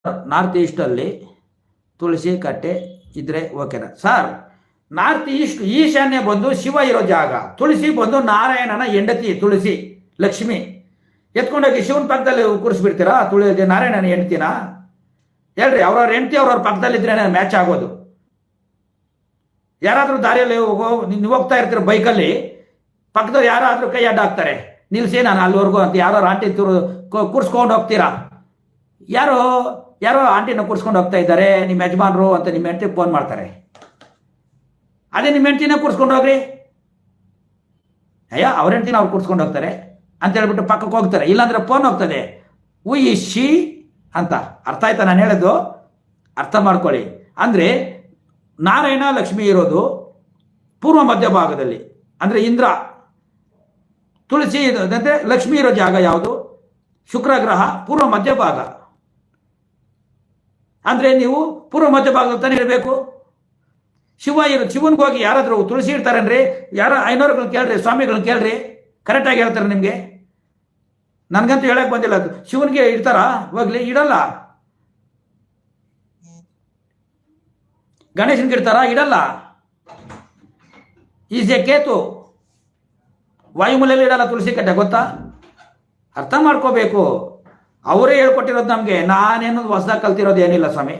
North ಈಸ್ಟಲ್ಲಿ ತುಳಸಿ ಕಟ್ಟೆ ಇದ್ರೆ ಓಕೆನಾ ಸರ್? ನಾರ್ತ್ ಈಶಾನ್ಯ ಬಂದು ಶಿವ ಇರೋ ಜಾಗ, ತುಳಸಿ ಬಂದು ನಾರಾಯಣನ ಹೆಂಡತಿ ತುಳಸಿ ಲಕ್ಷ್ಮಿ. ಎತ್ಕೊಂಡೋಗಿ ಶಿವನ ಪಕ್ಕದಲ್ಲಿ ಕೂರಿಸ್ಬಿಡ್ತೀರಾ ತುಳಸಿ ನಾರಾಯಣನ ಹೆಂಡ್ತಿನ? ಹೇಳ್ರಿ, ಅವ್ರವ್ರ ಹೆಂಡ್ತಿ ಅವ್ರವ್ರ ಪಕ್ಕದಲ್ಲಿದ್ರೆ ಮ್ಯಾಚ್ ಆಗೋದು. ಯಾರಾದರೂ ದಾರಿಯಲ್ಲಿ ನೀವು ಹೋಗ್ತಾ ಇರ್ತೀರ ಬೈಕಲ್ಲಿ, ಪಕ್ಕದಲ್ಲಿ ಯಾರಾದರೂ ಕೈ ಅಡ್ಡ ಹಾಕ್ತಾರೆ, ನಿಲ್ಸಿ ನಾನು ಅಲ್ಲಿವರೆಗೂ ಅಂತ ಯಾರೋ ಆಂಟಿ ಕೂರಿಸ್ಕೊಂಡು ಹೋಗ್ತೀರಾ? ಯಾರೋ ಆಂಟಿನ ಕೂರಿಸ್ಕೊಂಡು ಹೋಗ್ತಾ ಇದ್ದಾರೆ ನಿಮ್ಮ ಯಜಮಾನರು ಅಂತ ನಿಮ್ಮ ಹೆಂಡತಿ ಫೋನ್ ಮಾಡ್ತಾರೆ. ಅದೇ ನಿಮ್ಮ ಹೆಂಡ್ತಿನ ಕೂರಿಸ್ಕೊಂಡು ಹೋಗ್ರಿ. ಅಯ್ಯ ಅವ್ರ ಹೆಂಡ್ತಿನ ಅವ್ರು ಕೂರಿಸ್ಕೊಂಡು ಹೋಗ್ತಾರೆ ಅಂತ ಹೇಳ್ಬಿಟ್ಟು ಪಕ್ಕಕ್ಕೆ ಹೋಗ್ತಾರೆ. ಇಲ್ಲಾಂದ್ರೆ ಫೋನ್ ಹೋಗ್ತದೆ, ಹೂ ಇಸ್ ಶಿ ಅಂತ. ಅರ್ಥ ಆಯ್ತಾ ನಾನು ಹೇಳೋದು? ಅರ್ಥ ಮಾಡ್ಕೊಳ್ಳಿ. ಅಂದರೆ ನಾರಾಯಣ ಲಕ್ಷ್ಮಿ ಇರೋದು ಪೂರ್ವ ಮಧ್ಯ ಭಾಗದಲ್ಲಿ, ಅಂದರೆ ಇಂದ್ರ. ತುಳಸಿ ಅಂದರೆ ಲಕ್ಷ್ಮಿ ಇರೋ ಜಾಗ ಯಾವುದು? ಶುಕ್ರ ಗ್ರಹ ಪೂರ್ವ ಮಧ್ಯ ಭಾಗ. ಅಂದರೆ ನೀವು ಪೂರ್ವ ಮಧ್ಯ ಭಾಗದಲ್ಲಿ ತಾನೇ ಇರಬೇಕು. ಶಿವನ್ಗೆ ಹೋಗಿ ಯಾರಾದರೂ ತುಳಸಿ ಇಡ್ತಾರೇನ್ರಿ? ಯಾರೋ ಐನೋರುಗಳನ್ನ ಕೇಳ್ರಿ, ಸ್ವಾಮಿಗಳನ್ನ ಕೇಳ್ರಿ, ಕರೆಕ್ಟಾಗಿ ಹೇಳ್ತಾರೆ ನಿಮಗೆ. ನನಗಂತೂ ಹೇಳಕ್ಕೆ ಬಂದಿಲ್ಲ. ಶಿವನಿಗೆ ಇಡ್ತಾರಾ? ಹೋಗ್ಲಿ, ಇಡಲ್ಲ. ಗಣೇಶನ್ಗೆ ಇಡ್ತಾರಾ? ಇಡಲ್ಲ. ಈಸ್ ಎ ಕೇತು. ವಾಯುಮೂಲೆಯಲ್ಲಿ ಇಡಲ್ಲ ತುಳಸಿ ಕಟ್ಟೆ, ಗೊತ್ತಾ? ಅರ್ಥ ಮಾಡ್ಕೋಬೇಕು. ಅವರೇ ಹೇಳ್ಕೊಟ್ಟಿರೋದು ನಮಗೆ. ನಾನೇನು ಹೊಸದಾಗಿ ಕಲ್ತಿರೋದು ಏನಿಲ್ಲ ಸ್ವಾಮಿ.